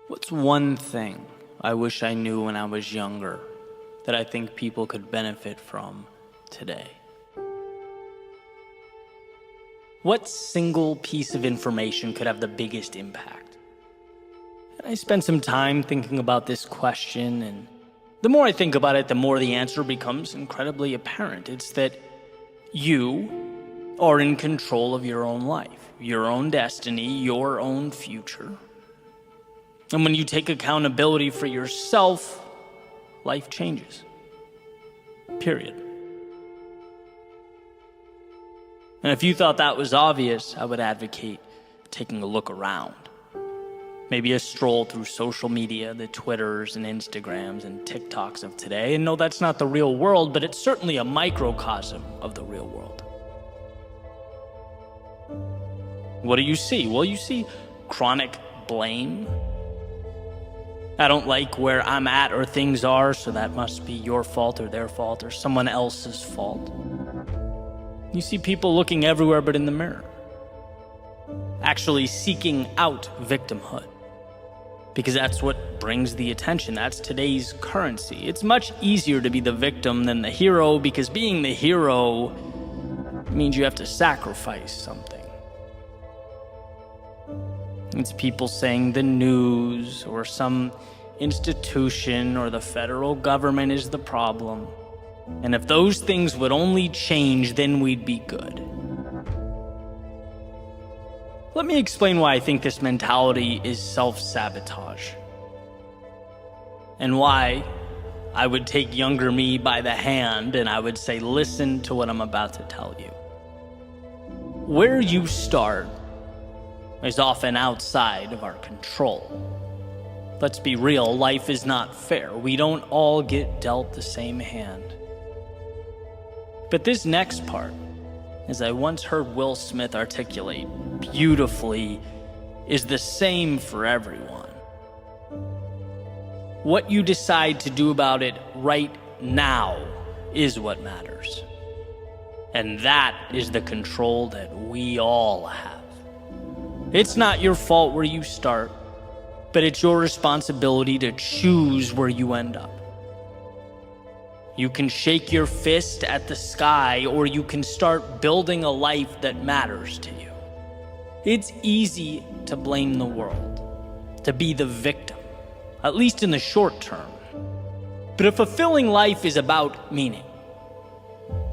What's one thing I wish I knew when I was younger that I think people could benefit from today? What single piece of information could have the biggest impact? And I spent some time thinking about this question, and the more I think about it, the more the answer becomes incredibly apparent. It's that you are in control of your own life, your own destiny, your own future. And when you take accountability for yourself, life changes. Period. And if you thought that was obvious, I would advocate taking a look around. Maybe a stroll through social media, the Twitters and Instagrams and TikToks of today. And no, that's not the real world, but it's certainly a microcosm of the real world. What do you see? Well, you see chronic blame. I don't like where I'm at or things are, so that must be your fault or their fault or someone else's fault. You see people looking everywhere but in the mirror, actually seeking out victimhood, because that's what brings the attention. That's today's currency. It's much easier to be the victim than the hero, because being the hero means you have to sacrifice something. It's people saying the news or some institution or the federal government is the problem. And if those things would only change, then we'd be good. Let me explain why I think this mentality is self-sabotage. And why I would take younger me by the hand and I would say, listen to what I'm about to tell you. Where you start is often outside of our control. Let's be real, life is not fair. We don't all get dealt the same hand. But this next part, as I once heard Will Smith articulate beautifully, is the same for everyone. What you decide to do about it right now is what matters. And that is the control that we all have. It's not your fault where you start, but it's your responsibility to choose where you end up. You can shake your fist at the sky, or you can start building a life that matters to you. It's easy to blame the world, to be the victim, at least in the short term. But a fulfilling life is about meaning,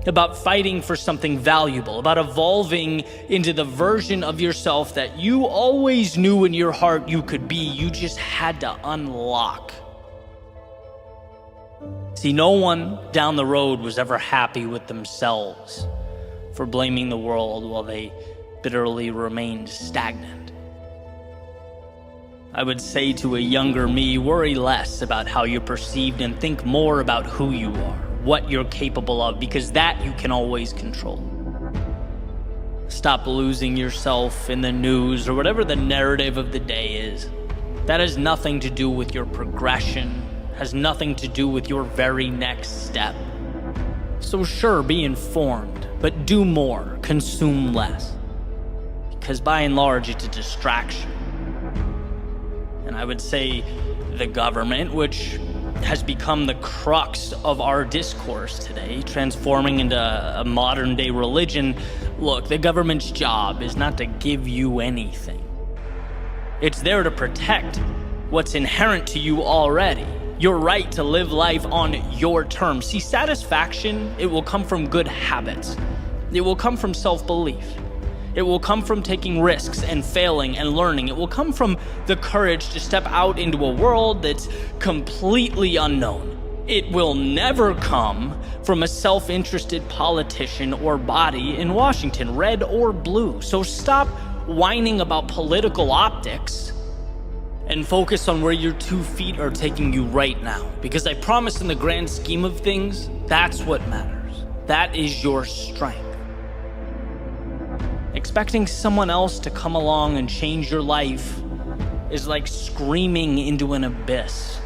about fighting for something valuable, about evolving into the version of yourself that you always knew in your heart you could be. You just had to unlock. See, no one down the road was ever happy with themselves for blaming the world while they bitterly remained stagnant. I would say to a younger me, worry less about how you're perceived and think more about who you are, what you're capable of, because that you can always control. Stop losing yourself in the news or whatever the narrative of the day is. That has nothing to do with your progression, has nothing to do with your very next step. So sure, be informed, but do more, consume less. Because by and large, it's a distraction. And I would say the government, which has become the crux of our discourse today, transforming into a modern day religion. Look, the government's job is not to give you anything. It's there to protect what's inherent to you already. Your right to live life on your terms. See, satisfaction, it will come from good habits. It will come from self-belief. It will come from taking risks and failing and learning. It will come from the courage to step out into a world that's completely unknown. It will never come from a self-interested politician or body in Washington, red or blue. So stop whining about political optics and focus on where your 2 feet are taking you right now. Because I promise, in the grand scheme of things, that's what matters. That is your strength. Expecting someone else to come along and change your life is like screaming into an abyss.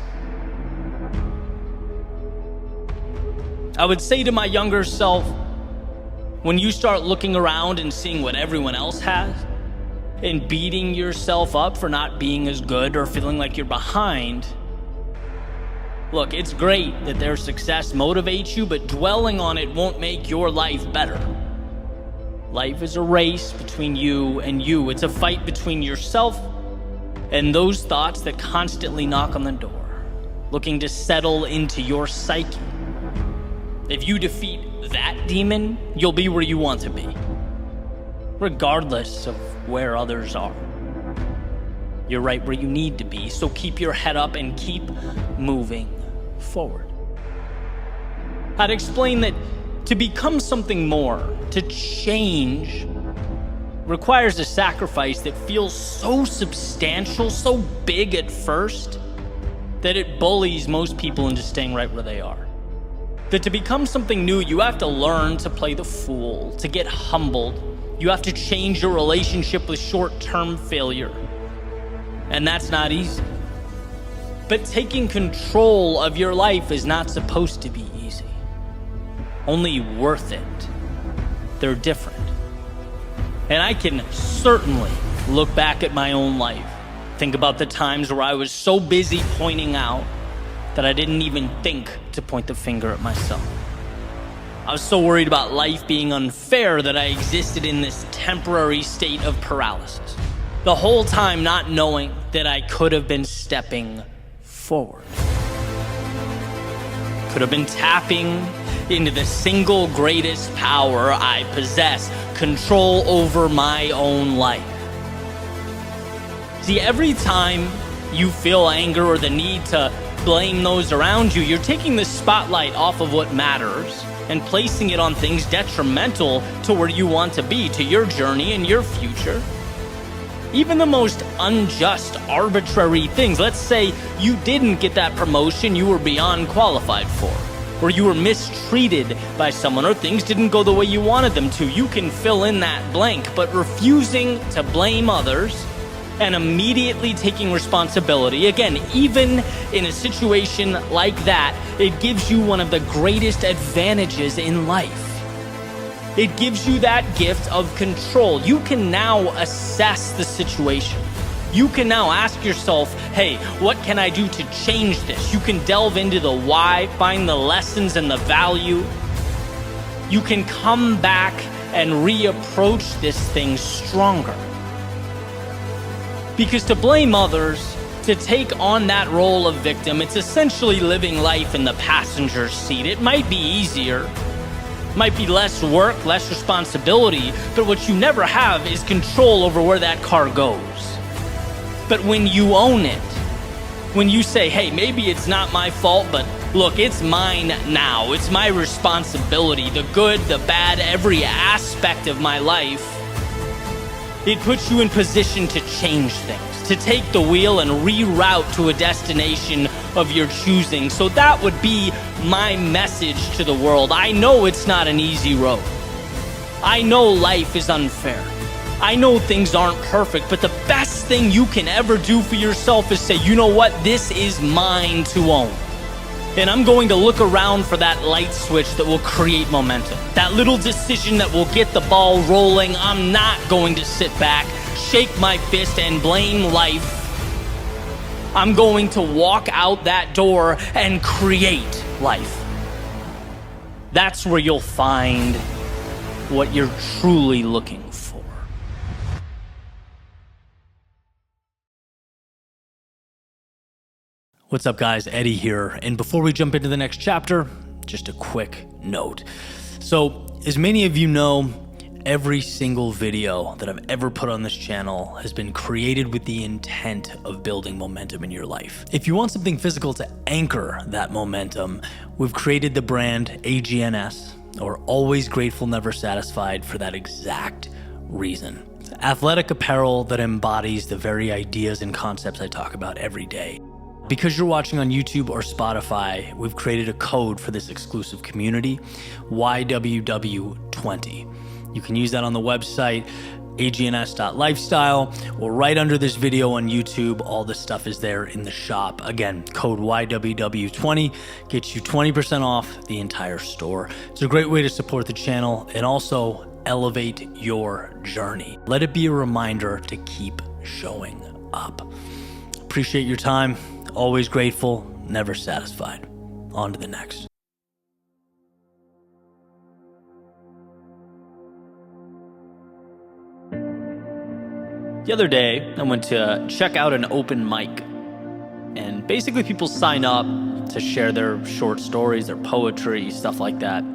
I would say to my younger self, when you start looking around and seeing what everyone else has, and beating yourself up for not being as good or feeling like you're behind, look, it's great that their success motivates you, but dwelling on it won't make your life better. Life is a race between you and you. It's a fight between yourself and those thoughts that constantly knock on the door, looking to settle into your psyche. If you defeat that demon, you'll be where you want to be, regardless of where others are. You're right where you need to be, so keep your head up and keep moving forward. I'd explain that to become something more, to change, requires a sacrifice that feels so substantial, so big at first, that it bullies most people into staying right where they are. That to become something new, you have to learn to play the fool, to get humbled. You have to change your relationship with short-term failure. And that's not easy. But taking control of your life is not supposed to be easy. Only worth it. They're different. And I can certainly look back at my own life, think about the times where I was so busy pointing out that I didn't even think to point the finger at myself. I was so worried about life being unfair that I existed in this temporary state of paralysis, the whole time not knowing that I could have been stepping forward. Could have been tapping into the single greatest power I possess, control over my own life. See, every time you feel anger or the need to blame those around you, you're taking the spotlight off of what matters and placing it on things detrimental to where you want to be, to your journey and your future. Even the most unjust, arbitrary things. Let's say you didn't get that promotion you were beyond qualified for, or you were mistreated by someone, or things didn't go the way you wanted them to. You can fill in that blank, but refusing to blame others and immediately taking responsibility, again, even in a situation like that, it gives you one of the greatest advantages in life. It gives you that gift of control. You can now assess the situation. You can now ask yourself, hey, what can I do to change this? You can delve into the why, find the lessons and the value. You can come back and reapproach this thing stronger. Because to blame others, to take on that role of victim, it's essentially living life in the passenger seat. It might be easier, might be less work, less responsibility, but what you never have is control over where that car goes. But when you own it, when you say, hey, maybe it's not my fault, but look, it's mine now. It's my responsibility, the good, the bad, every aspect of my life. It puts you in position to change things, to take the wheel and reroute to a destination of your choosing. So that would be my message to the world. I know it's not an easy road. I know life is unfair. I know things aren't perfect, but the best thing you can ever do for yourself is say, you know what? This is mine to own. And I'm going to look around for that light switch that will create momentum. That little decision that will get the ball rolling. I'm not going to sit back, shake my fist, and blame life. I'm going to walk out that door and create life. That's where you'll find what you're truly looking for. What's up, guys? Eddie here. And before we jump into the next chapter, just a quick note. So, as many of you know, every single video that I've ever put on this channel has been created with the intent of building momentum in your life. If you want something physical to anchor that momentum, we've created the brand AGNS, or Always Grateful, Never Satisfied, for that exact reason. It's athletic apparel that embodies the very ideas and concepts I talk about every day. Because you're watching on YouTube or Spotify, we've created a code for this exclusive community, YWW20. You can use that on the website, agns.lifestyle, or right under this video on YouTube. All this stuff is there in the shop. Again, code YWW20 gets you 20% off the entire store. It's a great way to support the channel and also elevate your journey. Let it be a reminder to keep showing up. Appreciate your time. Always grateful, never satisfied. On to the next. The other day, I went to check out an open mic. And basically people sign up to share their short stories, their poetry, stuff like that.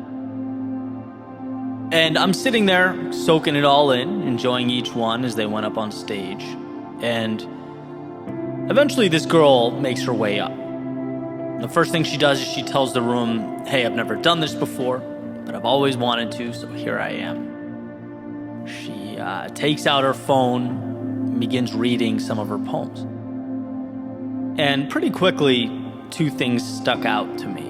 And I'm sitting there soaking it all in, enjoying each one as they went up on stage. And eventually this girl makes her way up. The first thing she does is she tells the room, hey, I've never done this before, but I've always wanted to, so here I am. She takes out her phone and begins reading some of her poems. And pretty quickly, two things stuck out to me.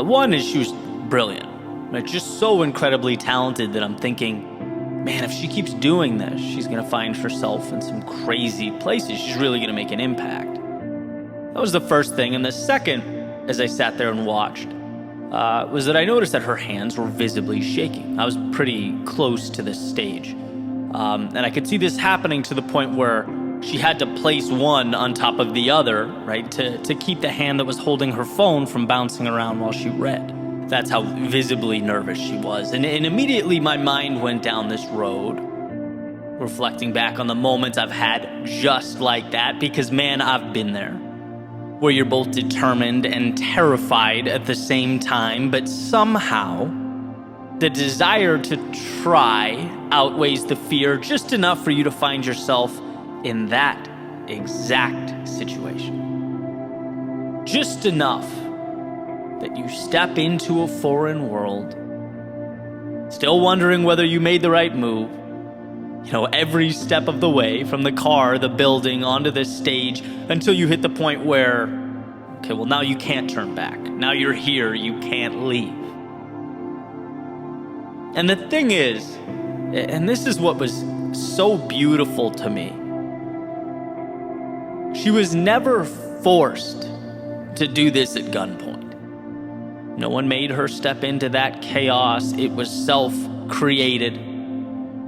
One is she was brilliant. Like, just so incredibly talented that I'm thinking, man, if she keeps doing this, she's going to find herself in some crazy places. She's really going to make an impact. That was the first thing. And the second, as I sat there and watched, was that I noticed that her hands were visibly shaking. I was pretty close to this stage. And I could see this happening to the point where she had to place one on top of the other, right, to keep the hand that was holding her phone from bouncing around while she read. That's how visibly nervous she was. And immediately my mind went down this road, reflecting back on the moments I've had just like that, because man, I've been there, where you're both determined and terrified at the same time, but somehow the desire to try outweighs the fear just enough for you to find yourself in that exact situation. Just enough that you step into a foreign world, still wondering whether you made the right move, every step of the way, from the car, the building, onto the stage, until you hit the point where, okay, well, now you can't turn back. Now you're here, you can't leave. And the thing is, and this is what was so beautiful to me, she was never forced to do this at gunpoint. No one made her step into that chaos. It was self-created.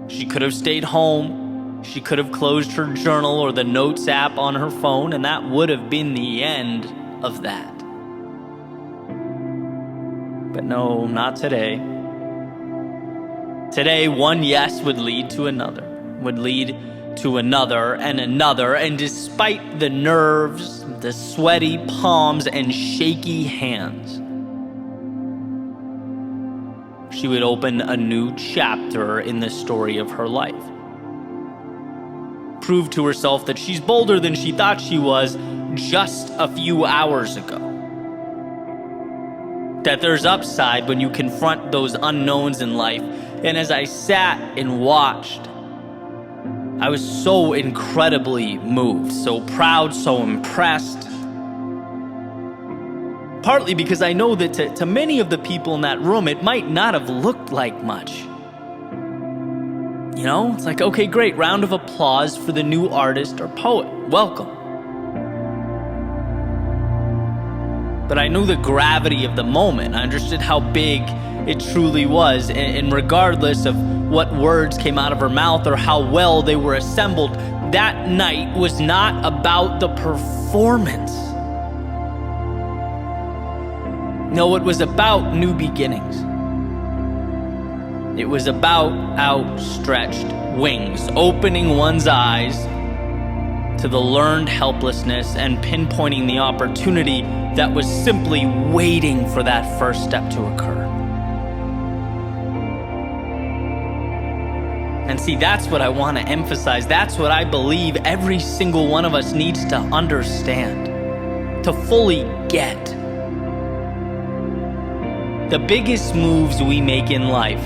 She could have stayed home. She could have closed her journal or the notes app on her phone, and that would have been the end of that. But no, not today. Today, one yes would lead to another, and another, and despite the nerves, the sweaty palms, and shaky hands, she would open a new chapter in the story of her life. Prove to herself that she's bolder than she thought she was just a few hours ago. That there's upside when you confront those unknowns in life. And as I sat and watched, I was so incredibly moved, so proud, so impressed. Partly because I know that to many of the people in that room, it might not have looked like much. It's like, okay, great, round of applause for the new artist or poet. Welcome. But I knew the gravity of the moment. I understood how big it truly was. And regardless of what words came out of her mouth or how well they were assembled, that night was not about the performance. No, it was about new beginnings. It was about outstretched wings, opening one's eyes to the learned helplessness and pinpointing the opportunity that was simply waiting for that first step to occur. And see, that's what I want to emphasize. That's what I believe every single one of us needs to understand, to fully get. The biggest moves we make in life,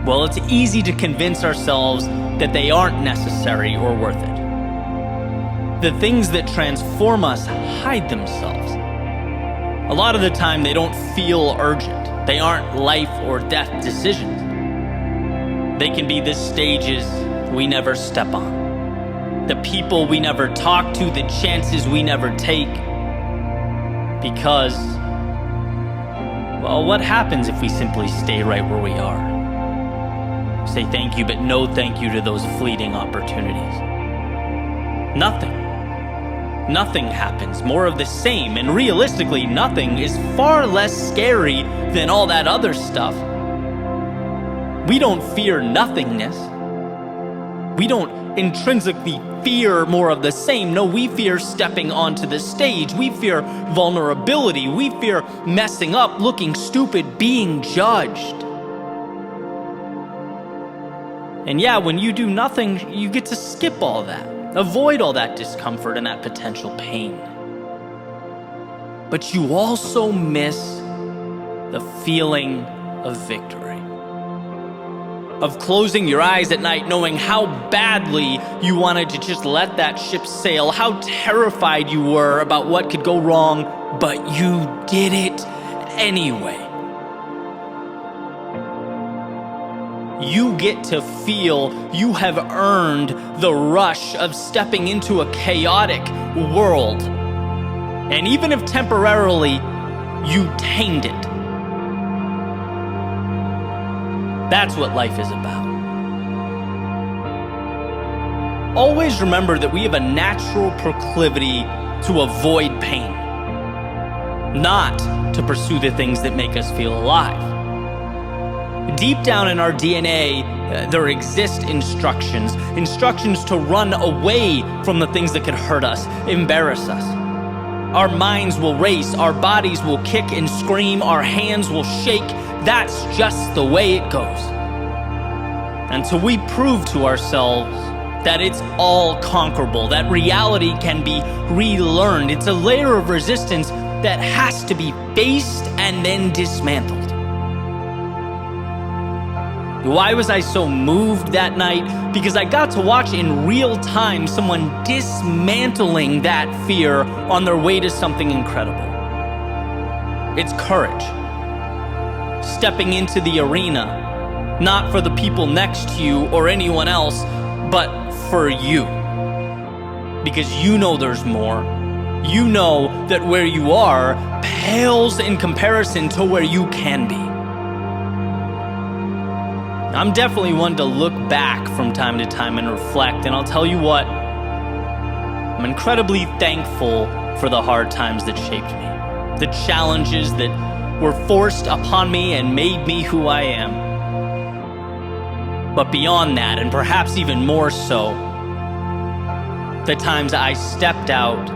well, it's easy to convince ourselves that they aren't necessary or worth it. The things that transform us hide themselves. A lot of the time, they don't feel urgent. They aren't life or death decisions. They can be the stages we never step on, the people we never talk to, the chances we never take, because Well, what happens if we simply stay right where we are? Say thank you, but no thank you to those fleeting opportunities. Nothing. Nothing happens, more of the same, and realistically, nothing is far less scary than all that other stuff. We don't fear nothingness. We don't intrinsically fear more of the same. No, we fear stepping onto the stage. We fear vulnerability. We fear messing up, looking stupid, being judged. And yeah, when you do nothing, you get to skip all that. Avoid all that discomfort and that potential pain. But you also miss the feeling of victory. Of closing your eyes at night knowing how badly you wanted to just let that ship sail, how terrified you were about what could go wrong, but you did it anyway. You get to feel you have earned the rush of stepping into a chaotic world. And even if temporarily, you tamed it. That's what life is about. Always remember that we have a natural proclivity to avoid pain, not to pursue the things that make us feel alive. Deep down in our DNA, there exist instructions to run away from the things that could hurt us, embarrass us. Our minds will race, our bodies will kick and scream, our hands will shake. That's just the way it goes. Until we prove to ourselves that it's all conquerable, that reality can be relearned. It's a layer of resistance that has to be faced and then dismantled. Why was I so moved that night? Because I got to watch in real time someone dismantling that fear on their way to something incredible. It's courage. Stepping into the arena, not for the people next to you or anyone else, but for you. Because you know there's more. You know that where you are pales in comparison to where you can be. I'm definitely one to look back from time to time and reflect, and I'll tell you what, I'm incredibly thankful for the hard times that shaped me, the challenges that were forced upon me and made me who I am. But beyond that, and perhaps even more so, the times I stepped out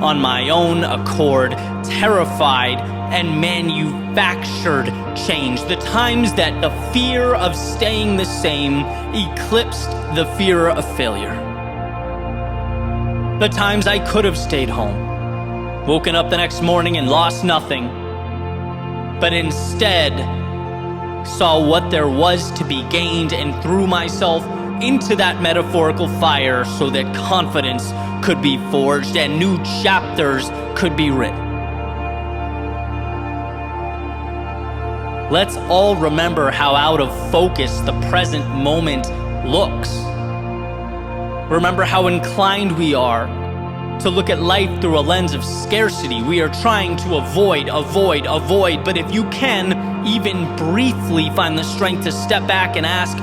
on my own accord, terrified and manufactured change. The times that the fear of staying the same eclipsed the fear of failure. The times I could have stayed home, woken up the next morning and lost nothing, but instead saw what there was to be gained and threw myself into that metaphorical fire so that confidence could be forged and new chapters could be written. Let's all remember how out of focus the present moment looks. Remember how inclined we are to look at life through a lens of scarcity. We are trying to avoid, but if you can, even briefly find the strength to step back and ask,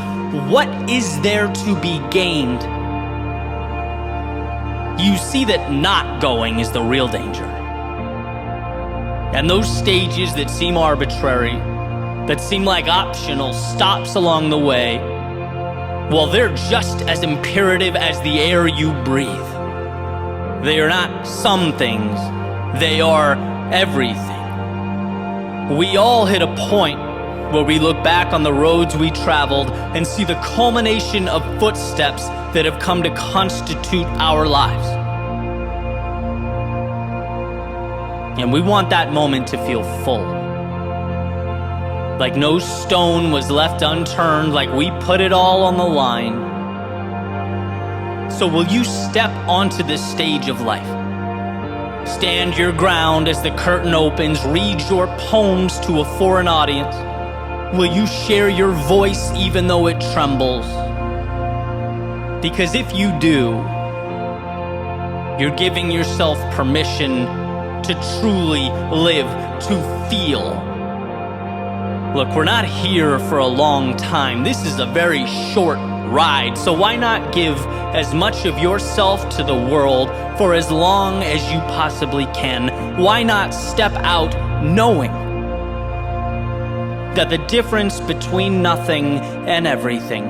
what is there to be gained? You see that not going is the real danger. And those stages that seem arbitrary, that seem like optional stops along the way, well, they're just as imperative as the air you breathe. They are not some things, they are everything. We all hit a point where we look back on the roads we traveled and see the culmination of footsteps that have come to constitute our lives. And we want that moment to feel full. Like no stone was left unturned, like we put it all on the line. So will you step onto this stage of life? Stand your ground as the curtain opens, read your poems to a foreign audience. Will you share your voice even though it trembles? Because if you do, you're giving yourself permission to truly live, to feel. Look, we're not here for a long time. This is a very short ride, so why not give as much of yourself to the world for as long as you possibly can? Why not step out knowing that the difference between nothing and everything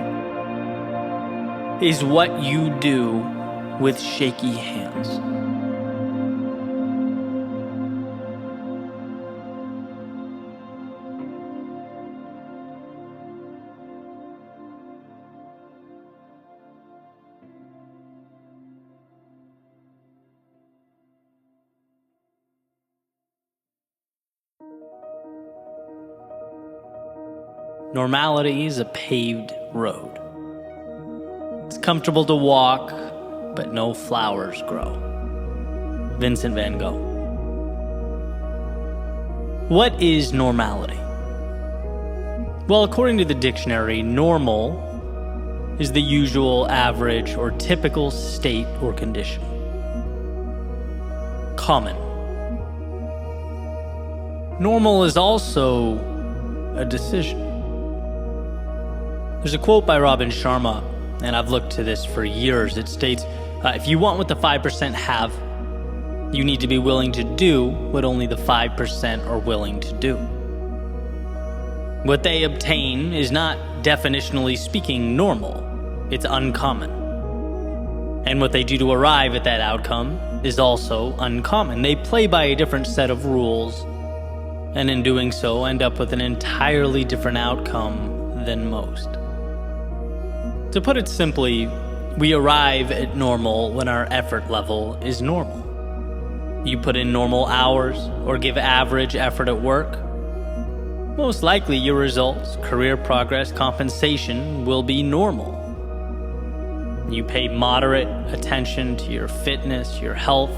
is what you do with shaky hands? Normality is a paved road. It's comfortable to walk, but no flowers grow. Vincent van Gogh. What is normality? Well, according to the dictionary, normal is the usual, average, or typical state or condition. Common. Normal is also a decision. There's a quote by Robin Sharma, and I've looked to this for years. It states, if you want what the 5% have, you need to be willing to do what only the 5% are willing to do. What they obtain is not, definitionally speaking, normal. It's uncommon. And what they do to arrive at that outcome is also uncommon. They play by a different set of rules, and in doing so end up with an entirely different outcome than most. To put it simply, we arrive at normal when our effort level is normal. You put in normal hours or give average effort at work, most likely your results, career progress, compensation will be normal. You pay moderate attention to your fitness, your health,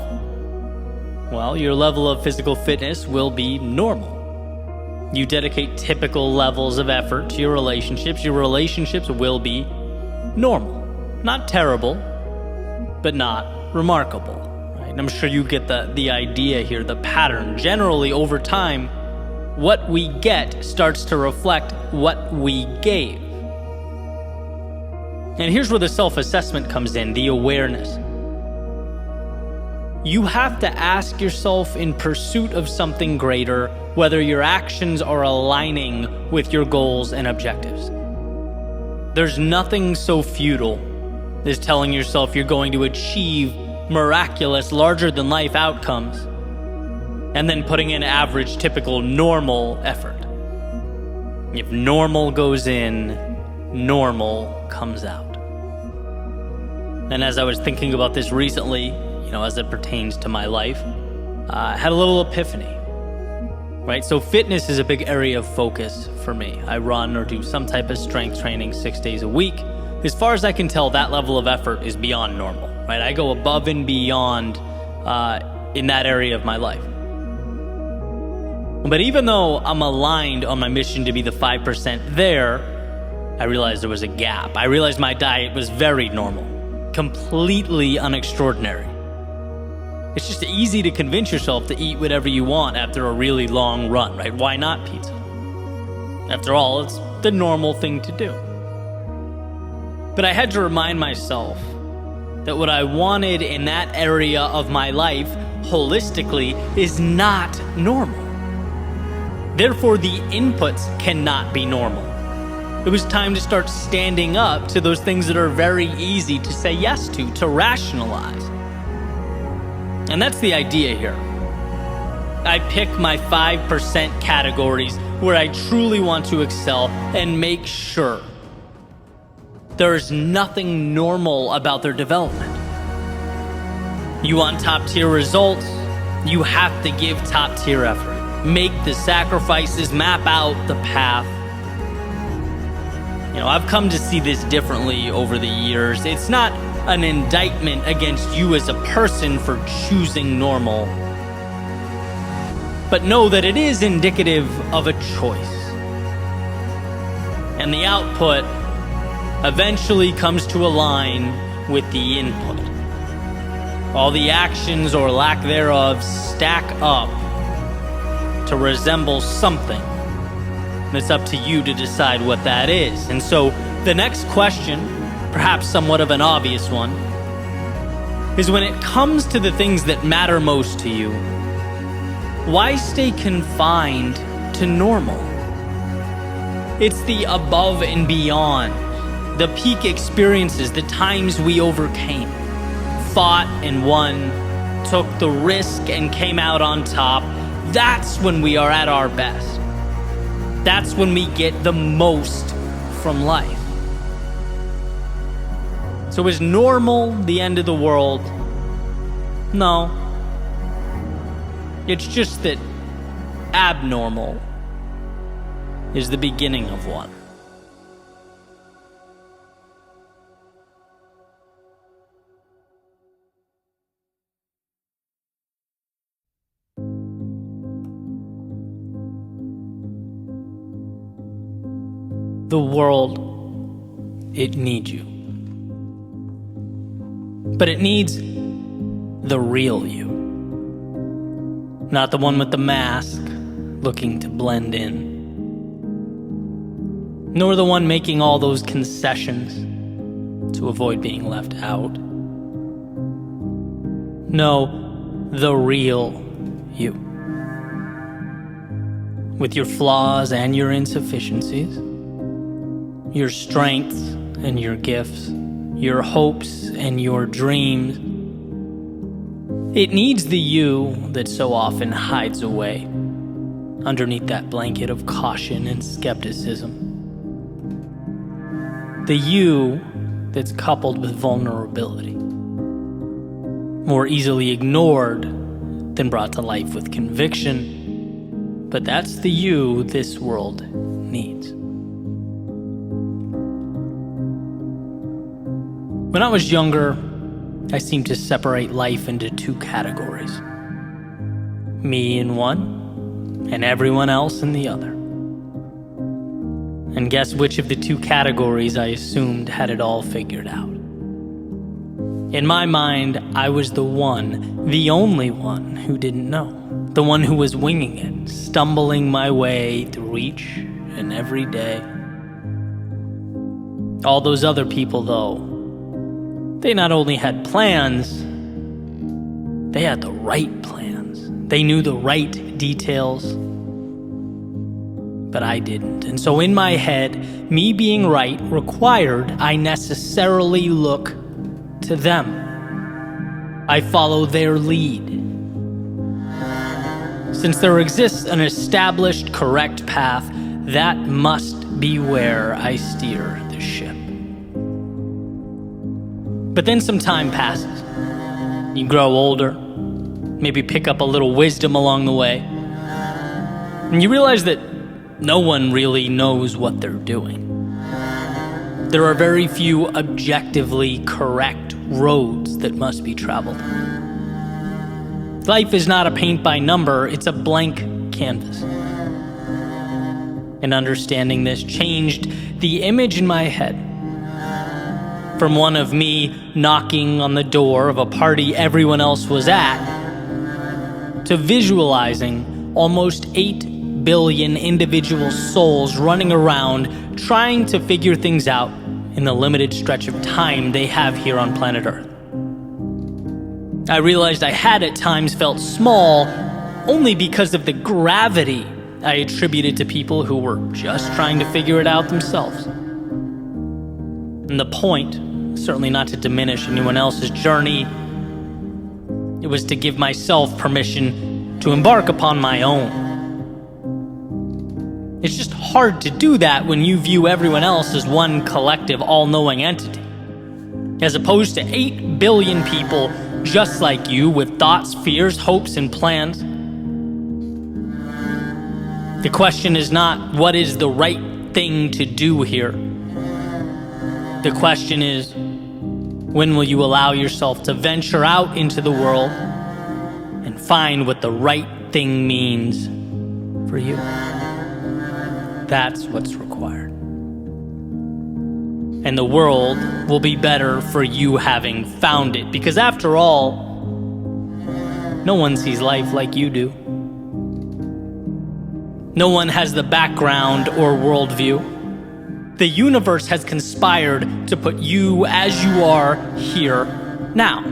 well, your level of physical fitness will be normal. You dedicate typical levels of effort to your relationships will be normal. Not terrible, but not remarkable. Right? And I'm sure you get the idea here, the pattern. Generally, over time, what we get starts to reflect what we gave. And here's where the self-assessment comes in, the awareness. You have to ask yourself, in pursuit of something greater, whether your actions are aligning with your goals and objectives. There's nothing so futile as telling yourself you're going to achieve miraculous, larger-than-life outcomes, and then putting in average, typical, normal effort. If normal goes in, normal comes out. And as I was thinking about this recently, as it pertains to my life, I had a little epiphany. Right? So fitness is a big area of focus for me. I run or do some type of strength training 6 days a week. As far as I can tell, that level of effort is beyond normal, right? I go above and beyond in that area of my life. But even though I'm aligned on my mission to be the 5% there, I realized there was a gap. I realized my diet was very normal, completely unextraordinary. It's just easy to convince yourself to eat whatever you want after a really long run, right? Why not pizza? After all, it's the normal thing to do. But I had to remind myself that what I wanted in that area of my life, holistically, is not normal. Therefore, the inputs cannot be normal. It was time to start standing up to those things that are very easy to say yes to rationalize. And that's the idea here. I pick my 5% categories where I truly want to excel and make sure there's nothing normal about their development. You want top tier results, you have to give top tier effort. Make the sacrifices, map out the path. I've come to see this differently over the years. It's not an indictment against you as a person for choosing normal, but know that it is indicative of a choice. And the output eventually comes to align with the input. All the actions or lack thereof stack up to resemble something And it's up to you to decide what that is. And so the next question, perhaps somewhat of an obvious one, is when it comes to the things that matter most to you, why stay confined to normal? It's the above and beyond, the peak experiences, the times we overcame, fought and won, took the risk and came out on top. That's when we are at our best. That's when we get the most from life. So is normal the end of the world? No. It's just that abnormal is the beginning of one. The world, it needs you. But it needs the real you. Not the one with the mask, looking to blend in. Nor the one making all those concessions to avoid being left out. No, the real you. With your flaws and your insufficiencies, your strengths and your gifts, your hopes and your dreams. It needs the you that so often hides away underneath that blanket of caution and skepticism. The you that's coupled with vulnerability, more easily ignored than brought to life with conviction, but that's the you this world needs. When I was younger, I seemed to separate life into two categories. Me in one, and everyone else in the other. And guess which of the two categories I assumed had it all figured out? In my mind, I was the one, the only one who didn't know. The one who was winging it, stumbling my way through each and every day. All those other people, though, they not only had plans, they had the right plans. They knew the right details, but I didn't. And so in my head, me being right required I necessarily look to them. I follow their lead. Since there exists an established correct path, that must be where I steer the ship. But then some time passes. You grow older, maybe pick up a little wisdom along the way, and you realize that no one really knows what they're doing. There are very few objectively correct roads that must be traveled. Life is not a paint by number, it's a blank canvas. And understanding this changed the image in my head from one of me knocking on the door of a party everyone else was at, to visualizing almost 8 billion individual souls running around trying to figure things out in the limited stretch of time they have here on planet Earth. I realized I had at times felt small only because of the gravity I attributed to people who were just trying to figure it out themselves. And the point, certainly not to diminish anyone else's journey, it was to give myself permission to embark upon my own. It's just hard to do that when you view everyone else as one collective, all-knowing entity, as opposed to 8 billion people just like you with thoughts, fears, hopes, and plans. The question is not what is the right thing to do here. The question is, when will you allow yourself to venture out into the world and find what the right thing means for you? That's what's required. And the world will be better for you having found it, because after all, no one sees life like you do. No one has the background or worldview. The universe has conspired to put you as you are here now.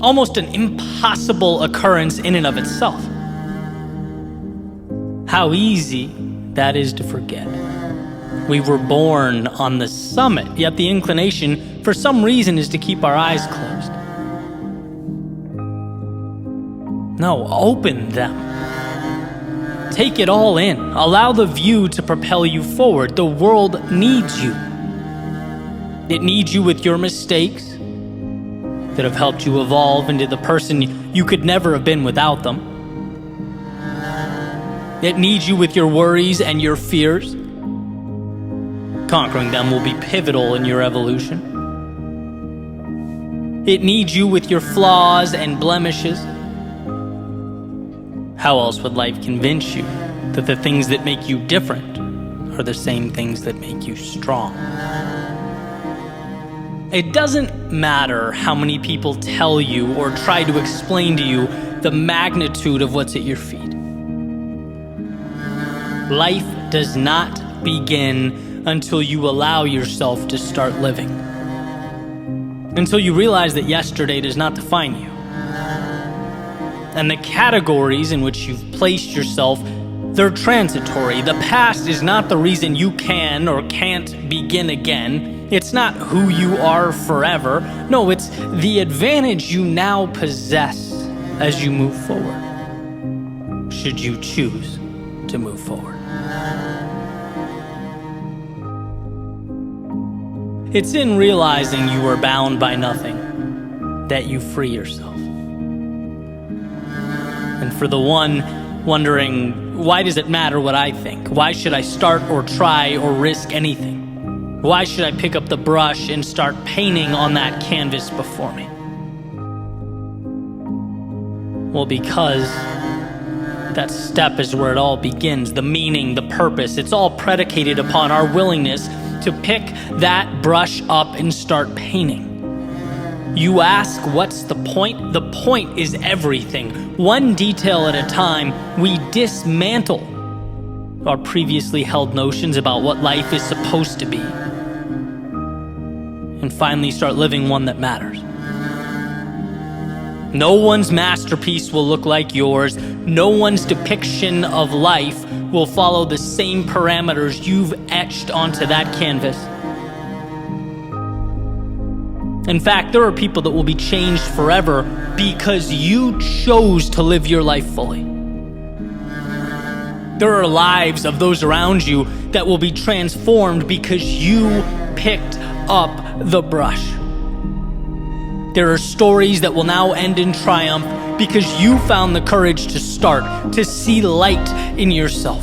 Almost an impossible occurrence in and of itself. How easy that is to forget. We were born on the summit, yet the inclination, for some reason, is to keep our eyes closed. No, open them. Take it all in. Allow the view to propel you forward. The world needs you. It needs you with your mistakes that have helped you evolve into the person you could never have been without them. It needs you with your worries and your fears. Conquering them will be pivotal in your evolution. It needs you with your flaws and blemishes. How else would life convince you that the things that make you different are the same things that make you strong? It doesn't matter how many people tell you or try to explain to you the magnitude of what's at your feet. Life does not begin until you allow yourself to start living. Until you realize that yesterday does not define you. And the categories in which you've placed yourself, they're transitory. The past is not the reason you can or can't begin again. It's not who you are forever. No, it's the advantage you now possess as you move forward, should you choose to move forward. It's in realizing you are bound by nothing that you free yourself. And for the one wondering, why does it matter what I think? Why should I start or try or risk anything? Why should I pick up the brush and start painting on that canvas before me? Well, because that step is where it all begins. The meaning, the purpose, it's all predicated upon our willingness to pick that brush up and start painting. You ask, what's the point? The point is everything. One detail at a time, we dismantle our previously held notions about what life is supposed to be and finally start living one that matters. No one's masterpiece will look like yours. No one's depiction of life will follow the same parameters you've etched onto that canvas. In fact, there are people that will be changed forever because you chose to live your life fully. There are lives of those around you that will be transformed because you picked up the brush. There are stories that will now end in triumph because you found the courage to start, to see light in yourself.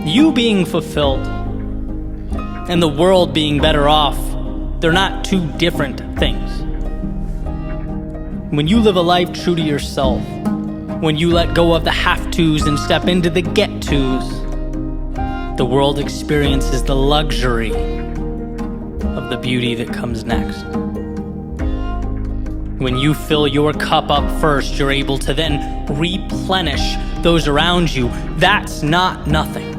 You being fulfilled and the world being better off, they're not two different things. When you live a life true to yourself, when you let go of the have-tos and step into the get-tos, the world experiences the luxury of the beauty that comes next. When you fill your cup up first, you're able to then replenish those around you. That's not nothing.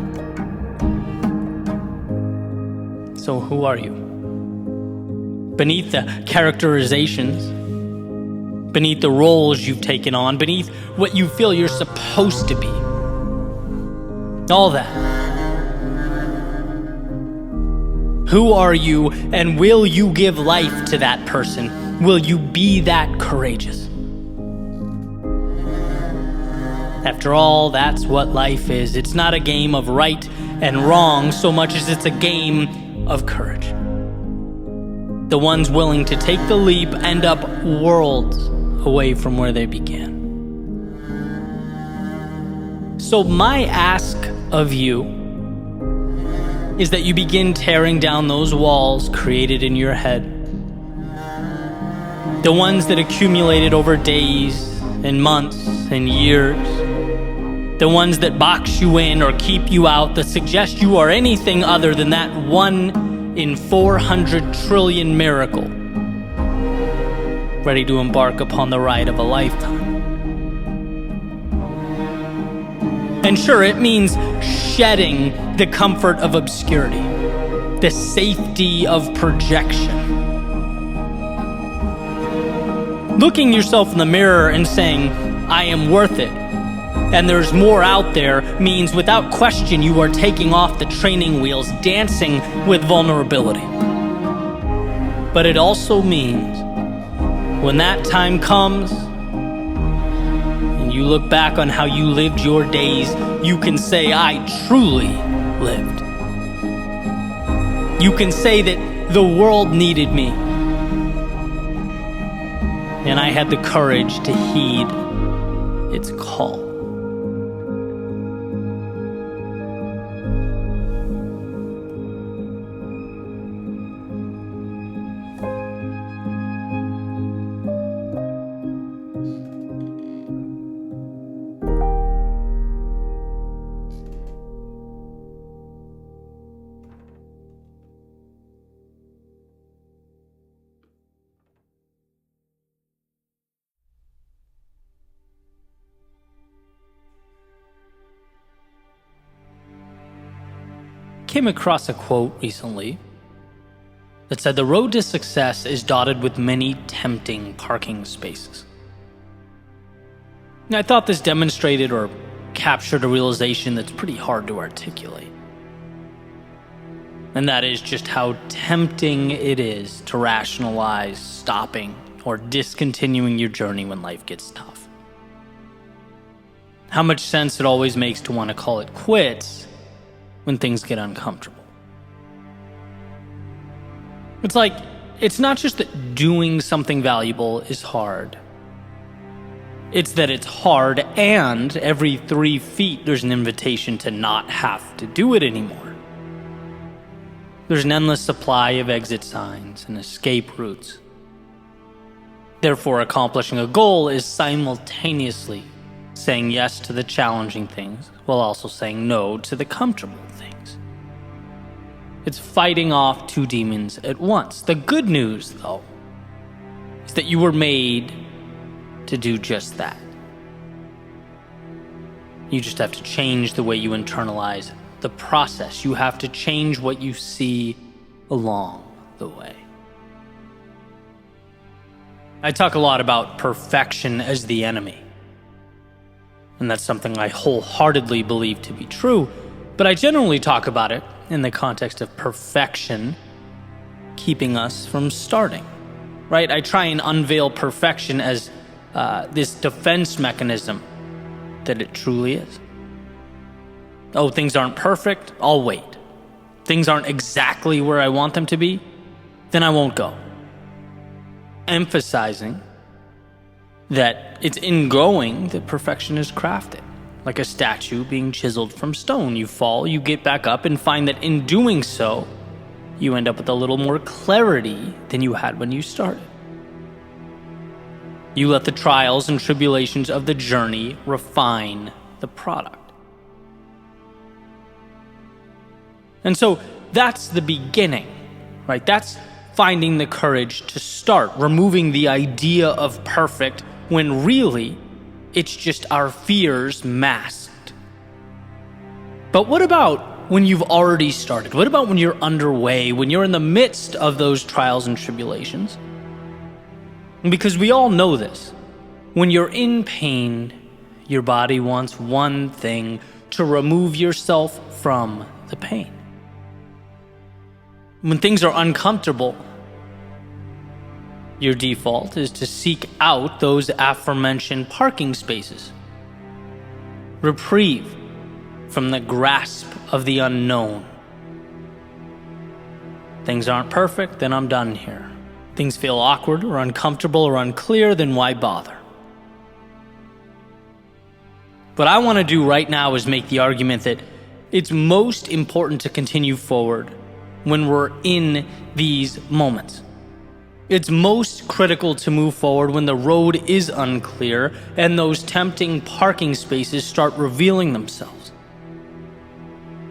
So who are you? Beneath the characterizations, beneath the roles you've taken on, beneath what you feel you're supposed to be, all that. Who are you, and will you give life to that person? Will you be that courageous? After all, that's what life is. It's not a game of right and wrong so much as it's a game of courage. The ones willing to take the leap end up worlds away from where they began. So my ask of you is that you begin tearing down those walls created in your head. The ones that accumulated over days and months and years. The ones that box you in or keep you out, that suggest you are anything other than that 1 in 400 trillion miracle ready to embark upon the ride of a lifetime. And sure, it means shedding the comfort of obscurity, the safety of projection. Looking yourself in the mirror and saying, I am worth it, and there's more out there, means without question you are taking off the training wheels, dancing with vulnerability. But it also means when that time comes, and you look back on how you lived your days, you can say, I truly lived. You can say that the world needed me, and I had the courage to heed its call. Came across a quote recently that said the road to success is dotted with many tempting parking spaces. And I thought this demonstrated or captured a realization that's pretty hard to articulate. And that is just how tempting it is to rationalize stopping or discontinuing your journey when life gets tough. How much sense it always makes to want to call it quits when things get uncomfortable. It's like, it's not just that doing something valuable is hard. It's that it's hard, and every 3 feet there's an invitation to not have to do it anymore. There's an endless supply of exit signs and escape routes. Therefore, accomplishing a goal is simultaneously saying yes to the challenging things while also saying no to the comfortable things. It's fighting off 2 demons at once. The good news, though, is that you were made to do just that. You just have to change the way you internalize the process. You have to change what you see along the way. I talk a lot about perfection as the enemy. And that's something I wholeheartedly believe to be true, but I generally talk about it in the context of perfection keeping us from starting, right? I try and unveil perfection as this defense mechanism that it truly is. Oh, things aren't perfect, I'll wait. Things aren't exactly where I want them to be, then I won't go. Emphasizing that it's in going that perfection is crafted. Like a statue being chiseled from stone. You fall, you get back up, and find that in doing so, you end up with a little more clarity than you had when you started. You let the trials and tribulations of the journey refine the product. And so that's the beginning, right? That's finding the courage to start, removing the idea of perfect when really it's just our fears masked. But what about when you've already started? What about when you're underway, when you're in the midst of those trials and tribulations? Because we all know this. When you're in pain, your body wants one thing: to remove yourself from the pain. When things are uncomfortable, your default is to seek out those aforementioned parking spaces. Reprieve from the grasp of the unknown. Things aren't perfect, then I'm done here. Things feel awkward or uncomfortable or unclear, then why bother? What I want to do right now is make the argument that it's most important to continue forward when we're in these moments. It's most critical to move forward when the road is unclear and those tempting parking spaces start revealing themselves.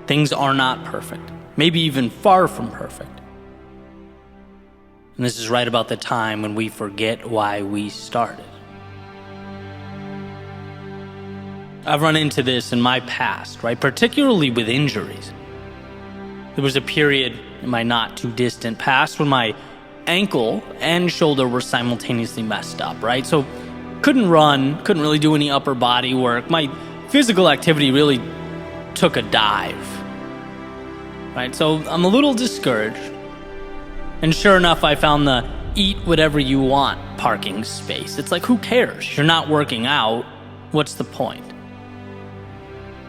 Things are not perfect, maybe even far from perfect. And this is right about the time when we forget why we started. I've run into this in my past, right? Particularly with injuries. There was a period in my not too distant past when my ankle and shoulder were simultaneously messed up, right? So couldn't run, couldn't really do any upper body work. My physical activity really took a dive, right? So I'm a little discouraged. And sure enough, I found the eat whatever you want parking space. It's like, who cares? You're not working out. What's the point?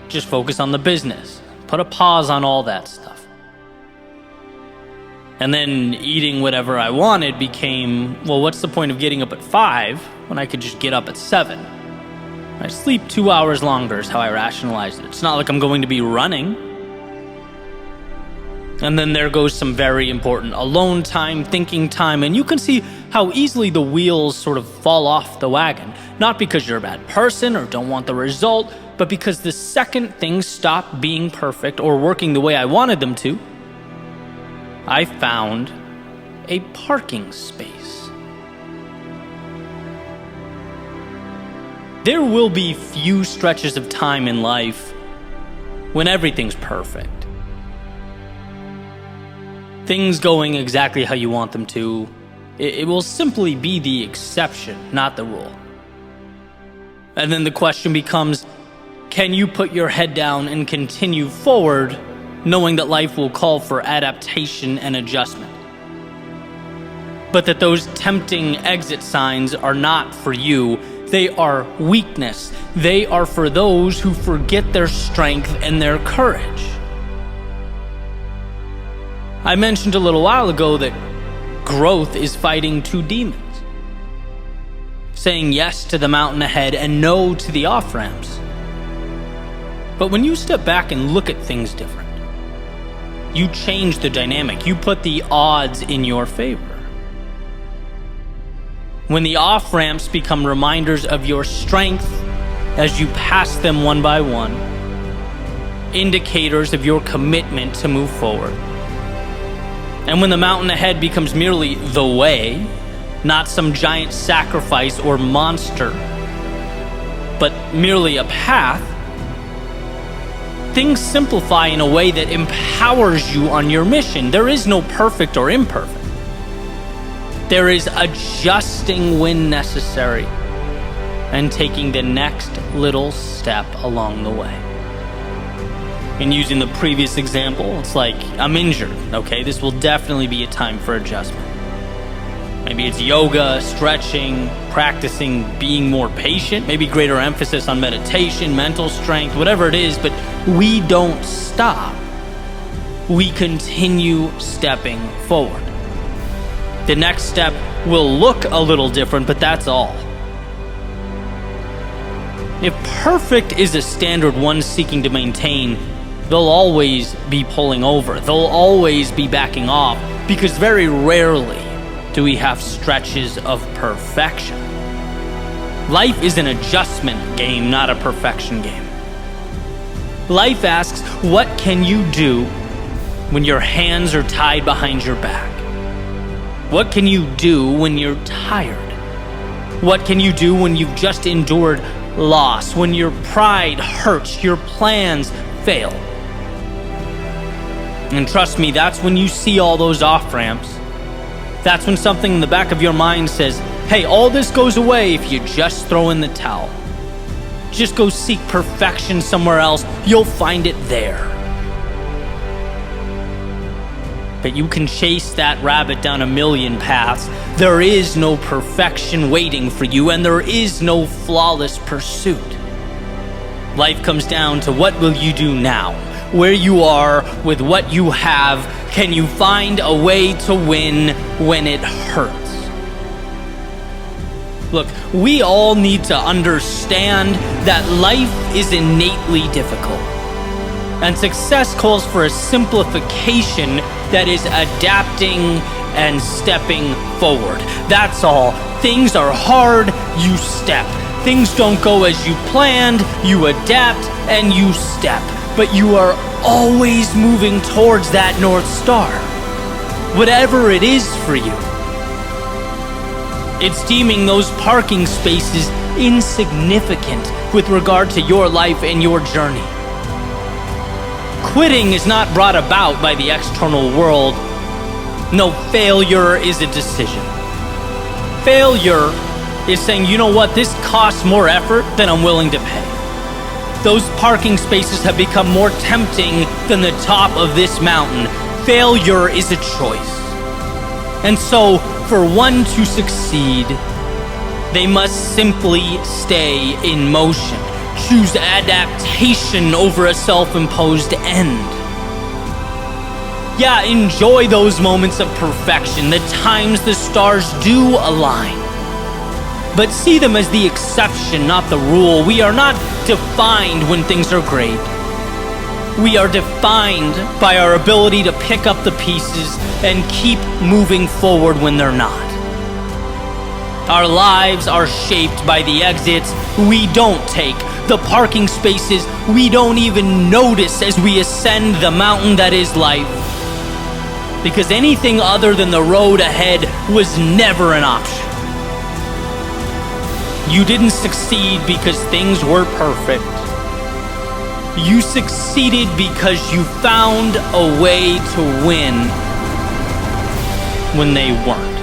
Just focus on the business. Put a pause on all that stuff. And then eating whatever I wanted became, well, what's the point of getting up at 5 when I could just get up at 7? I sleep 2 hours longer is how I rationalized it. It's not like I'm going to be running. And then there goes some very important alone time, thinking time, and you can see how easily the wheels sort of fall off the wagon. Not because you're a bad person or don't want the result, but because the second things stop being perfect or working the way I wanted them to, I found a parking space. There will be few stretches of time in life when everything's perfect. Things going exactly how you want them to. It will simply be the exception, not the rule. And then the question becomes, can you put your head down and continue forward, knowing that life will call for adaptation and adjustment? But that those tempting exit signs are not for you. They are weakness. They are for those who forget their strength and their courage. I mentioned a little while ago that growth is fighting two demons. Saying yes to the mountain ahead and no to the off-ramps. But when you step back and look at things different, you change the dynamic. You put the odds in your favor. When the off-ramps become reminders of your strength as you pass them one by one, indicators of your commitment to move forward. And when the mountain ahead becomes merely the way, not some giant sacrifice or monster, but merely a path, things simplify in a way that empowers you on your mission. There is no perfect or imperfect. There is adjusting when necessary and taking the next little step along the way. And using the previous example, it's like I'm injured, okay? This will definitely be a time for adjustment. Maybe it's yoga, stretching, practicing being more patient, maybe greater emphasis on meditation, mental strength, whatever it is, but we don't stop. We continue stepping forward. The next step will look a little different, but that's all. If perfect is a standard one seeking to maintain, they'll always be pulling over. They'll always be backing off, because very rarely do we have stretches of perfection. Life is an adjustment game, not a perfection game. Life asks, what can you do when your hands are tied behind your back? What can you do when you're tired? What can you do when you've just endured loss, when your pride hurts, your plans fail? And trust me, that's when you see all those off-ramps. That's when something in the back of your mind says, hey, all this goes away if you just throw in the towel. Just go seek perfection somewhere else. You'll find it there. But you can chase that rabbit down a million paths. There is no perfection waiting for you, and there is no flawless pursuit. Life comes down to what will you do now? Where you are with what you have, can you find a way to win when it hurts? Look, we all need to understand that life is innately difficult. And success calls for a simplification that is adapting and stepping forward. That's all. Things are hard, you step. Things don't go as you planned, you adapt and you step. But you are always moving towards that North Star. Whatever it is for you, It's deeming those parking spaces insignificant with regard to your life and your journey. Quitting is not brought about by the external world. No, failure is a decision. Failure is saying, you know what, this costs more effort than I'm willing to pay. Those parking spaces have become more tempting than the top of this mountain. Failure is a choice. And so, for one to succeed, they must simply stay in motion. Choose adaptation over a self-imposed end. Yeah, enjoy those moments of perfection, the times the stars do align. But see them as the exception, not the rule. We are not defined when things are great. We are defined by our ability to pick up the pieces and keep moving forward when they're not. Our lives are shaped by the exits we don't take, the parking spaces we don't even notice as we ascend the mountain that is life. Because anything other than the road ahead was never an option. You didn't succeed because things were perfect. You succeeded because you found a way to win when they weren't.